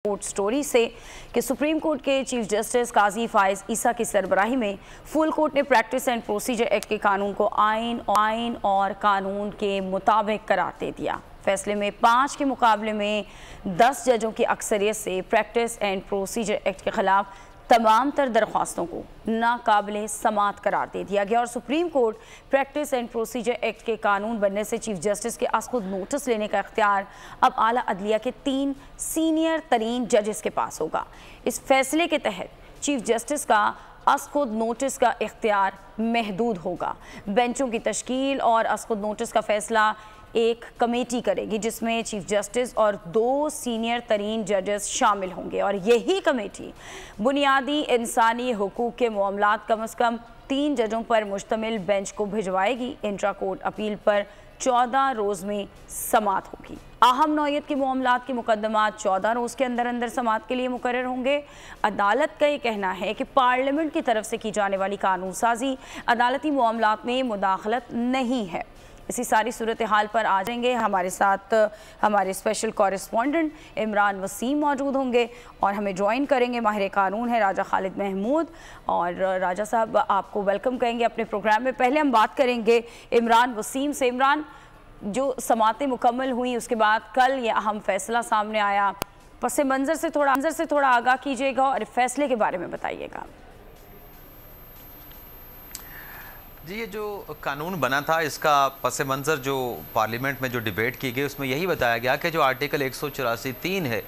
Court story से कि supreme court के चीफ जस्टिस काजी फाइज ईसा की सरबराही में फुल कोर्ट ने प्रैक्टिस एंड प्रोसीजर एक्ट के कानून को आइन और कानून के मुताबिक करार दे दिया। फैसले में 5 के मुकाबले में 10 जजों की अक्सरियत से प्रैक्टिस एंड प्रोसीजर एक्ट के खिलाफ तमाम तर दरख्वास्तों को नाकाबिले समात करार दे दिया गया और supreme court practice and procedure act के कानून बनने से चीफ जस्टिस के खुद नोटिस लेने का इख्तियार अब आला अदलिया के 3 सीनियर तरीन जजेस के पास होगा। इस फैसले के तहत चीफ जस्टिस का खुद नोटिस का इख्तियार महदूद होगा। बेंचों की तश्कील और खुद नोटिस का फैसला एक कमेटी करेगी जिसमें चीफ जस्टिस और 2 सीनियर तरीन जजेस शामिल होंगे और यही कमेटी बुनियादी इंसानी हुकूक के मामलात कम से कम 3 जजों पर मुश्तमिल बेंच को भिजवाएगी। इंट्रा कोर्ट अपील पर 14 रोज़ में समात होगी। अहम नौयत के मामलात के मुकदमात 14 रोज़ के अंदर समात के लिए मुकर्रर होंगे। अदालत का ये कहना है कि पार्लियामेंट की तरफ से की जाने वाली कानून साजी अदालती मामलात में मुदाखलत नहीं है। इसी सारी सूरत हाल पर आ जाएंगे। हमारे साथ हमारे स्पेशल कॉरेस्पॉन्डेंट इमरान वसीम मौजूद होंगे और हमें ज्वाइन करेंगे माहिर कानून है राजा खालिद महमूद। और राजा साहब आपको वेलकम कहेंगे अपने प्रोग्राम में। पहले हम बात करेंगे इमरान वसीम से। इमरान, जो समातें मुकम्मल हुई उसके बाद कल ये अहम फैसला सामने आया, पस मंज़र से थोड़ा आगाह कीजिएगा और फैसले के बारे में बताइएगा। जी, ये जो कानून बना था इसका पस मंज़र जो पार्लियामेंट में जो डिबेट की गई उसमें यही बताया गया कि जो आर्टिकल 184(3) है,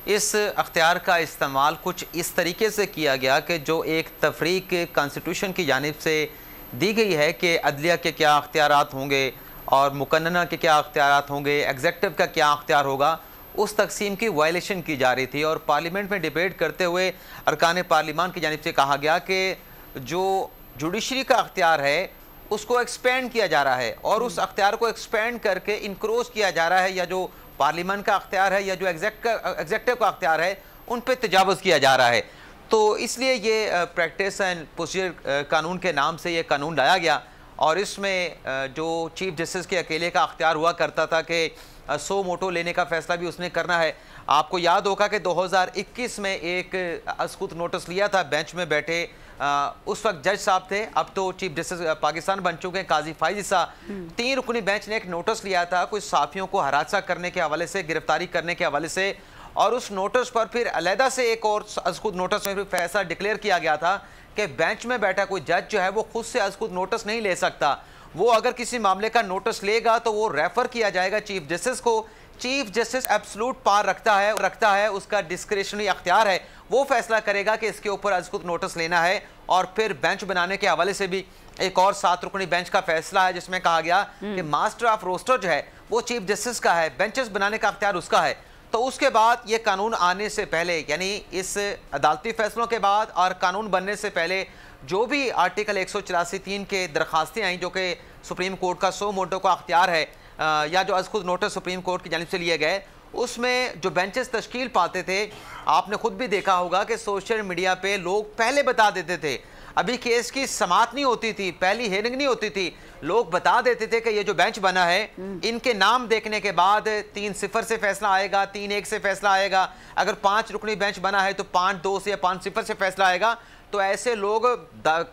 इस अख्तियार का इस्तेमाल कुछ इस तरीके से किया गया कि जो एक तफरीक कॉन्स्टिट्यूशन की जानिब से दी गई है कि अदलिया के क्या अख्तियारात होंगे और मुकन्नना के क्या अख्तियारात होंगे, एग्जेक्टिव का क्या अख्तियार होगा, उस तकसीम की वायलेशन की जा रही थी। और पार्लियामेंट में डिबेट करते हुए अरकान पार्लियामान की जानिब से कहा गया कि जो जुडिशरी का अख्तियार है उसको एक्सपेंड किया जा रहा है और उस अख्तियार को एक्सपेंड करके इंक्रोज किया जा रहा है, या जो पार्लियामेंट का अख्तियार है या जो एग्जेक्टिव का अख्तियार है उन पर तजावुज़ किया जा रहा है। तो इसलिए ये प्रैक्टिस एंड प्रोसीजर कानून के नाम से ये कानून लाया गया और इसमें जो चीफ जस्टिस के अकेले का अख्तियार हुआ करता था कि 100 मोटो लेने का फैसला भी उसने करना है। आपको याद होगा कि 2021 में एक अस्कुत नोटिस लिया था बेंच में बैठे उस वक्त जज साहब थे, अब तो चीफ जस्टिस पाकिस्तान बन चुके हैं, काजी फाइज ईसा। 3 रुकनी बेंच ने एक नोटिस लिया था कुछ साफियों को हरासा करने के हवाले से, गिरफ्तारी करने के हवाले से, और उस नोटिस पर फिर अलहदा से एक और अस्कुत नोटिस में फिर फैसला डिक्लेयर किया गया था कि बेंच में बैठा कोई जज जो है वो खुद से अस्कुत नोटिस नहीं ले सकता। वो अगर किसी मामले का नोटिस लेगा तो वो रेफर किया जाएगा चीफ जस्टिस को। चीफ जस्टिस एब्सोल्यूट पावर रखता है, उसका डिस्क्रिशनरी अख्तियार है, वो फैसला करेगा कि इसके ऊपर अस्कुत नोटिस लेना है। और फिर बेंच बनाने के हवाले से भी एक और 7 रुकनी बेंच का फैसला है जिसमें कहा गया कि मास्टर ऑफ रोस्टर जो है वो चीफ जस्टिस का है, बेंचेस बनाने का अख्तियार उसका है। तो उसके बाद ये कानून आने से पहले, यानी इस अदालती फैसलों के बाद और कानून बनने से पहले, जो भी आर्टिकल 184(3) के दरखास्तें आई जो कि सुप्रीम कोर्ट का 100 मोटो का अख्तियार है या जो खुद नोटिस सुप्रीम कोर्ट की जानिब से लिए गए, उसमें जो बेंचेस तश्कील पाते थे, आपने खुद भी देखा होगा कि सोशल मीडिया पे लोग पहले बता देते थे, अभी केस की समात नहीं होती थी, पहली हेयरिंग नहीं होती थी, लोग बता देते थे कि ये जो बेंच बना है इनके नाम देखने के बाद 3-0 से फैसला आएगा, 3-1 से फैसला आएगा, अगर 5 रुकनी बेंच बना है तो 5-2 से या 5-0 से फैसला आएगा। तो ऐसे लोग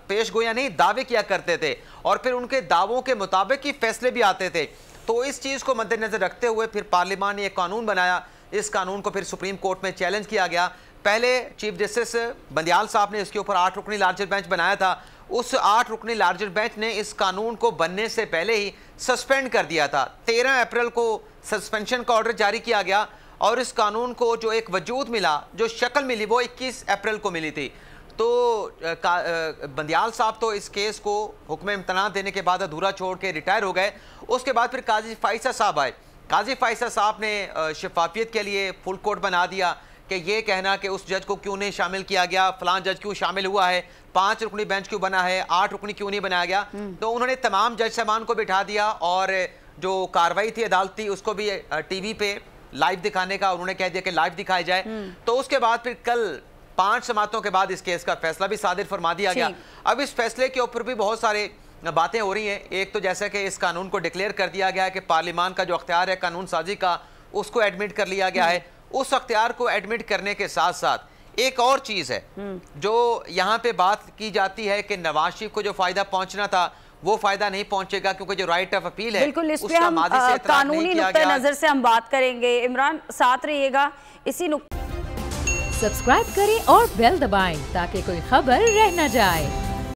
पेश गोया नहीं दावे किया करते थे और फिर उनके दावों के मुताबिक ही फैसले भी आते थे। तो इस चीज़ को मद्देनजर रखते हुए फिर पार्लियामान ने एक कानून बनाया। इस कानून को फिर सुप्रीम कोर्ट में चैलेंज किया गया। पहले चीफ जस्टिस बंदियाल साहब ने इसके ऊपर 8 रुकनी लार्जर बेंच बनाया था। उस 8 रुकनी लार्जर बेंच ने इस कानून को बनने से पहले ही सस्पेंड कर दिया था। 13 अप्रैल को सस्पेंशन का ऑर्डर जारी किया गया और इस कानून को जो एक वजूद मिला, जो शक्ल मिली, वो 21 अप्रैल को मिली थी। तो बंदियाल साहब तो इस केस को हुक्म इम्तना देने के बाद अधूरा छोड़ के रिटायर हो गए। उसके बाद फिर काजी फाइसा साहब आए। काजी फाइसा साहब ने शफाफियत के लिए फुल कोर्ट बना दिया कि ये कहना कि उस जज को क्यों नहीं शामिल किया गया, फलां जज क्यों शामिल हुआ है, 5 रुकनी बेंच क्यों बना है, 8 रुकनी क्यों नहीं बनाया गया। तो उन्होंने तमाम जज साहबान को बिठा दिया और जो कार्रवाई थी अदालती उसको भी टीवी पे लाइव दिखाने का उन्होंने कह दिया कि लाइव दिखाई जाए। तो उसके बाद फिर कल 5 समातों के बाद इस केस का फैसला भी सादिर फरमा दिया गया। अब इस फैसले के ऊपर भी बहुत सारे बातें हो रही हैं। एक तो जैसे कि इस कानून को डिक्लेयर कर दिया गया है कि पार्लियामान का जो अख्तियार है कानून साजी का उसको एडमिट कर लिया गया है। उस अख्तियार को एडमिट करने के साथ साथ एक और चीज़ है जो यहाँ पे बात की जाती है कि नवाज शरीफ को जो फ़ायदा पहुँचना था वो फ़ायदा नहीं पहुँचेगा, क्योंकि जो राइट ऑफ अपील है बिल्कुल, इस पे हम कानूनी नुक्ते नज़र से हम बात करेंगे। इमरान साथ रहिएगा। इसी सब्सक्राइब करें और बेल दबाएं ताकि कोई खबर रह न जाए।